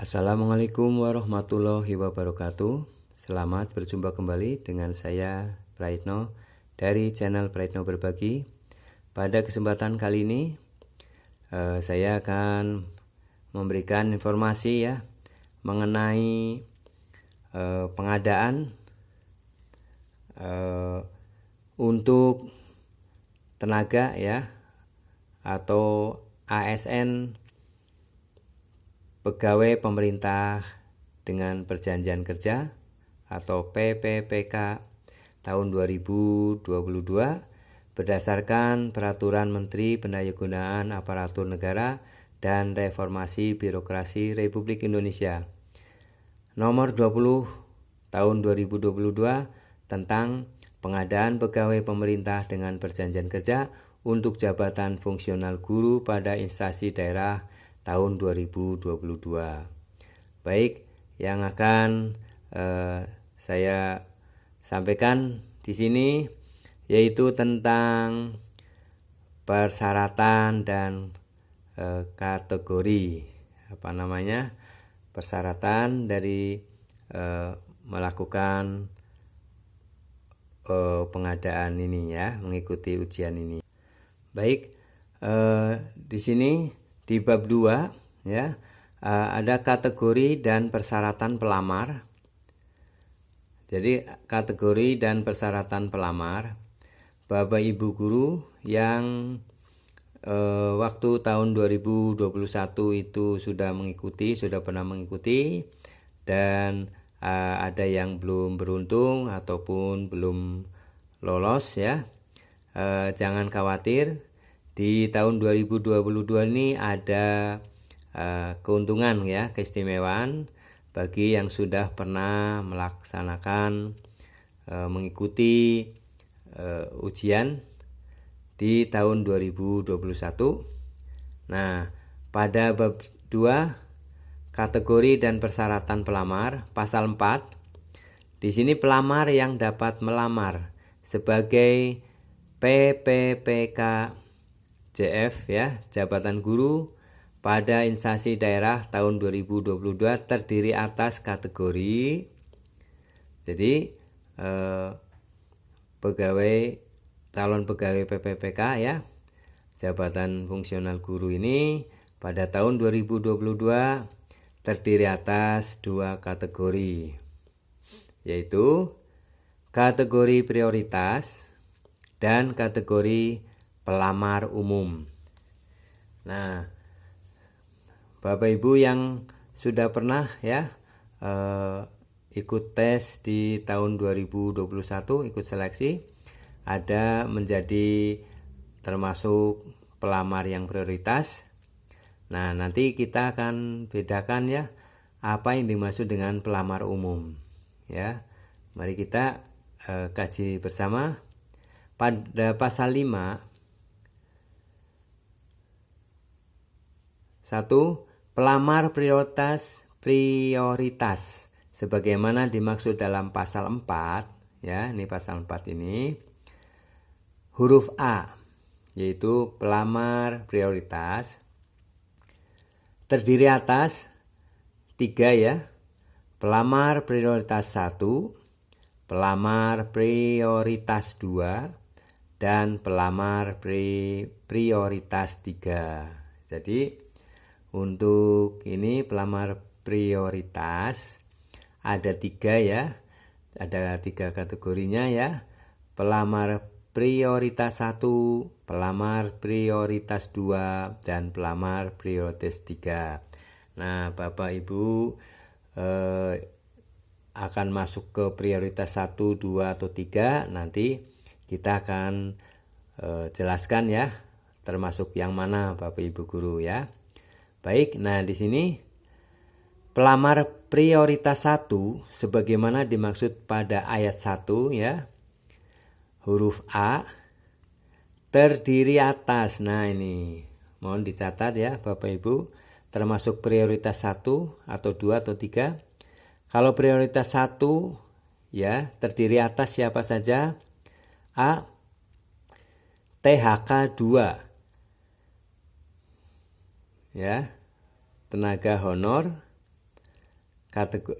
Assalamualaikum warahmatullahi wabarakatuh. Selamat berjumpa kembali dengan saya Praitno dari channel Praitno Berbagi. Pada kesempatan kali ini saya akan memberikan informasi ya mengenai pengadaan untuk tenaga ya atau ASN pegawai pemerintah dengan perjanjian kerja atau PPPK tahun 2022 berdasarkan Peraturan Menteri Pendayagunaan Aparatur Negara dan Reformasi Birokrasi Republik Indonesia Nomor 20 tahun 2022 tentang pengadaan pegawai pemerintah dengan perjanjian kerja untuk jabatan fungsional guru pada instansi daerah tahun 2022. Baik, yang akan saya sampaikan di sini yaitu tentang persyaratan dan kategori persyaratan dari melakukan pengadaan ini ya, mengikuti ujian ini. Baik, di sini di bab 2 ya ada kategori dan persyaratan pelamar. Jadi kategori dan persyaratan pelamar, Bapak Ibu guru yang waktu tahun 2021 itu sudah pernah mengikuti dan ada yang belum beruntung ataupun belum lolos ya. Jangan khawatir. Di tahun 2022 ini ada keuntungan ya, keistimewaan bagi yang sudah pernah melaksanakan mengikuti ujian di tahun 2021. Nah, pada bab 2 kategori dan persyaratan pelamar pasal 4 di sini pelamar yang dapat melamar sebagai PPPK JF ya, jabatan guru pada instansi daerah tahun 2022 terdiri atas kategori. Jadi calon pegawai PPPK ya, jabatan fungsional guru ini pada tahun 2022 terdiri atas 2 kategori, yaitu kategori prioritas dan kategori pelamar umum. Nah, Bapak Ibu yang sudah pernah ya ikut tes di tahun 2021, ikut seleksi, ada menjadi termasuk pelamar yang prioritas. Nah, nanti kita akan bedakan ya apa yang dimaksud dengan pelamar umum ya. Mari kita kaji bersama. Pada pasal 5 1. Pelamar prioritas sebagaimana dimaksud dalam pasal 4 ya, ini pasal 4 ini huruf A, yaitu pelamar prioritas terdiri atas 3 ya. Pelamar prioritas 1, pelamar prioritas 2, dan pelamar prioritas 3. Jadi untuk ini pelamar prioritas ada 3 ya. Ada 3 kategorinya ya. Pelamar prioritas 1, pelamar prioritas 2, dan pelamar prioritas 3. Nah, Bapak Ibu akan masuk ke prioritas 1, 2, atau 3. Nanti kita akan jelaskan ya, termasuk yang mana Bapak Ibu guru ya. Baik, nah di sini pelamar prioritas 1 sebagaimana dimaksud pada ayat 1 ya. Huruf A terdiri atas. Nah, ini mohon dicatat ya Bapak Ibu, termasuk prioritas 1 atau 2 atau 3. Kalau prioritas 1 ya, terdiri atas siapa saja? A. THK 2 ya, tenaga honor kategori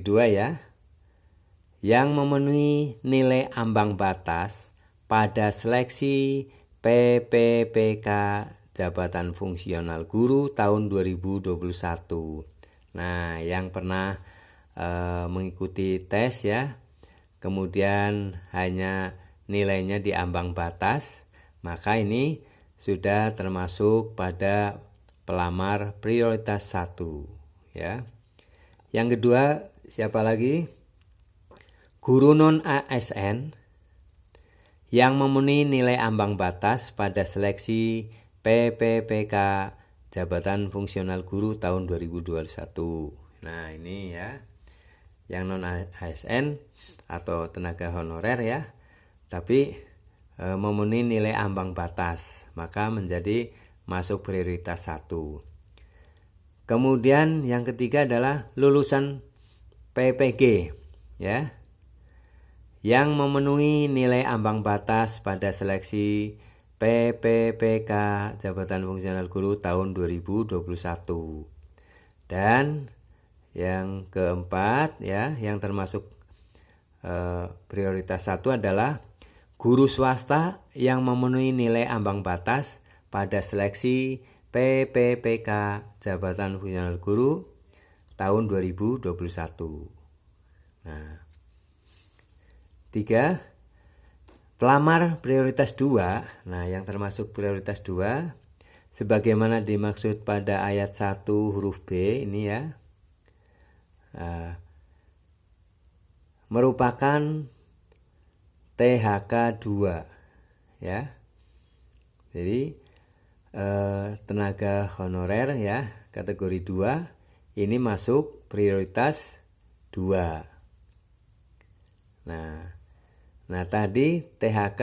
2 ya, yang memenuhi nilai ambang batas pada seleksi PPPK Jabatan Fungsional Guru tahun 2021. Nah, yang pernah mengikuti tes ya, kemudian hanya nilainya di ambang batas, maka ini sudah termasuk pada pelamar prioritas 1 ya. Yang kedua, siapa lagi? Guru non ASN yang memenuhi nilai ambang batas pada seleksi PPPK Jabatan Fungsional Guru tahun 2021. Nah, ini ya, yang non ASN atau tenaga honorer ya, tapi memenuhi nilai ambang batas, maka menjadi masuk prioritas 1. Kemudian yang ketiga adalah lulusan PPG ya, yang memenuhi nilai ambang batas pada seleksi PPPK Jabatan Fungsional Guru tahun 2021. Dan yang keempat ya, yang termasuk prioritas 1 adalah guru swasta yang memenuhi nilai ambang batas pada seleksi PPPK Jabatan Fungsional Guru tahun 2021. Nah, 3. Pelamar prioritas 2. Nah, yang termasuk prioritas 2 sebagaimana dimaksud pada ayat 1 huruf B ini ya, merupakan THK 2 ya. Jadi tenaga honorer ya, kategori 2 ini masuk prioritas 2. Nah tadi THK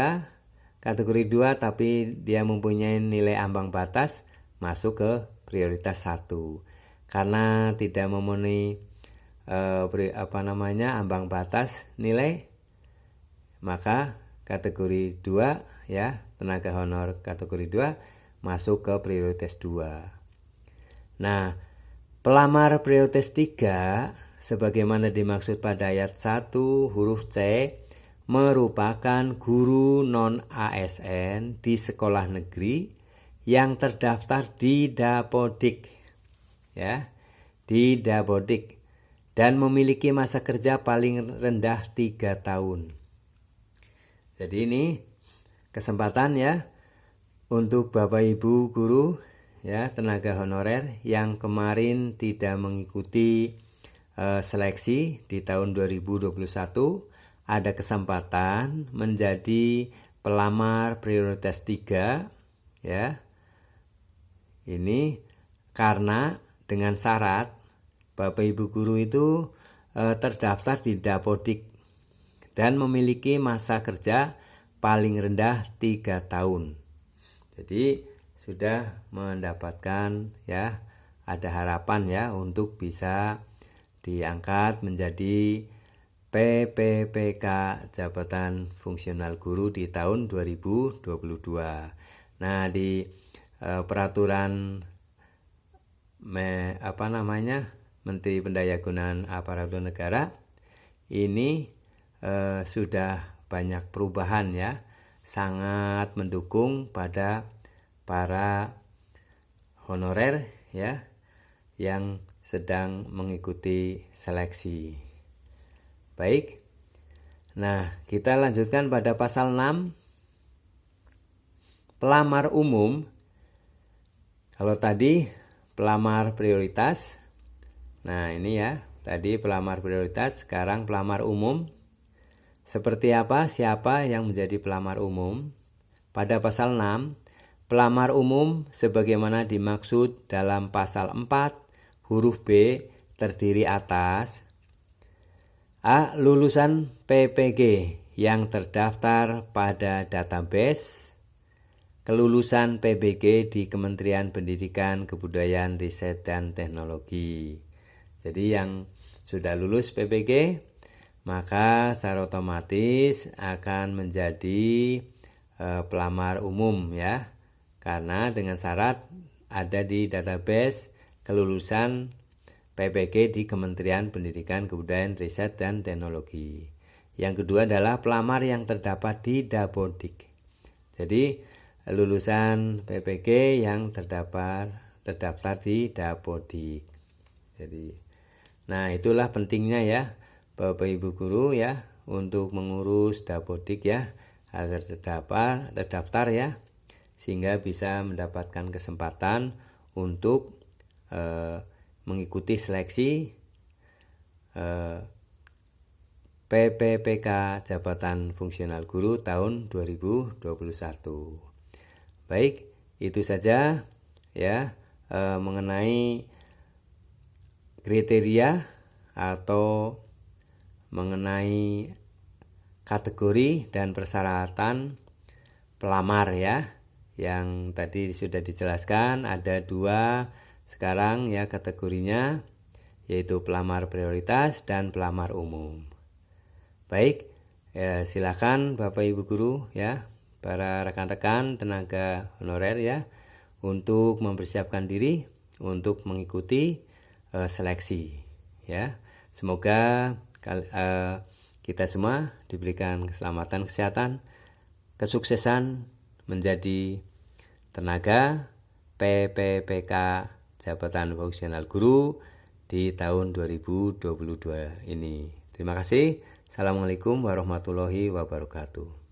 kategori 2 tapi dia mempunyai nilai ambang batas masuk ke prioritas 1. Karena tidak memenuhi ambang batas nilai, maka kategori 2 ya, tenaga honor kategori 2 masuk ke prioritas 2. Nah, pelamar prioritas 3 sebagaimana dimaksud pada ayat 1 huruf C merupakan guru non ASN di sekolah negeri yang terdaftar di Dapodik ya, di Dapodik, dan memiliki masa kerja paling rendah 3 tahun. Jadi ini kesempatan ya untuk Bapak Ibu guru ya, tenaga honorer yang kemarin tidak mengikuti seleksi di tahun 2021, ada kesempatan menjadi pelamar prioritas 3 ya. Ini karena dengan syarat Bapak Ibu guru itu terdaftar di Dapodik dan memiliki masa kerja paling rendah 3 tahun. Jadi sudah mendapatkan ya, ada harapan ya untuk bisa diangkat menjadi PPPK Jabatan Fungsional Guru di tahun 2022. Nah, di peraturan Menteri Pendayagunaan Aparatur Negara ini sudah banyak perubahan ya, sangat mendukung pada para honorer ya yang sedang mengikuti seleksi. Baik. Nah, kita lanjutkan pada pasal 6. Pelamar umum. Kalau tadi pelamar prioritas. Nah, ini ya, tadi pelamar prioritas, sekarang pelamar umum. Seperti apa, siapa yang menjadi pelamar umum? Pada pasal 6, pelamar umum sebagaimana dimaksud dalam pasal 4 huruf B terdiri atas A. Lulusan PPG yang terdaftar pada database kelulusan PPG di Kementerian Pendidikan, Kebudayaan, Riset, dan Teknologi. Jadi yang sudah lulus PPG maka secara otomatis akan menjadi pelamar umum ya, karena dengan syarat ada di database kelulusan PPG di Kementerian Pendidikan, Kebudayaan, Riset, dan Teknologi. Yang kedua adalah pelamar yang terdapat di Dapodik. Jadi lulusan PPG yang terdaftar di Dapodik. Jadi, nah itulah pentingnya ya Bapak Ibu guru ya untuk mengurus Dapodik ya agar terdaftar ya, sehingga bisa mendapatkan kesempatan untuk mengikuti seleksi PPPK Jabatan Fungsional Guru tahun 2021. Baik, itu saja ya mengenai kriteria atau mengenai kategori dan persyaratan pelamar ya, yang tadi sudah dijelaskan. Ada 2 sekarang ya kategorinya, yaitu pelamar prioritas dan pelamar umum. Baik, silakan Bapak Ibu guru ya, para rekan-rekan tenaga honorer ya, untuk mempersiapkan diri untuk mengikuti seleksi ya. Semoga kita semua diberikan keselamatan, kesehatan, kesuksesan menjadi tenaga PPPK Jabatan Fungsional Guru di tahun 2022 ini. Terima kasih. Assalamualaikum warahmatullahi wabarakatuh.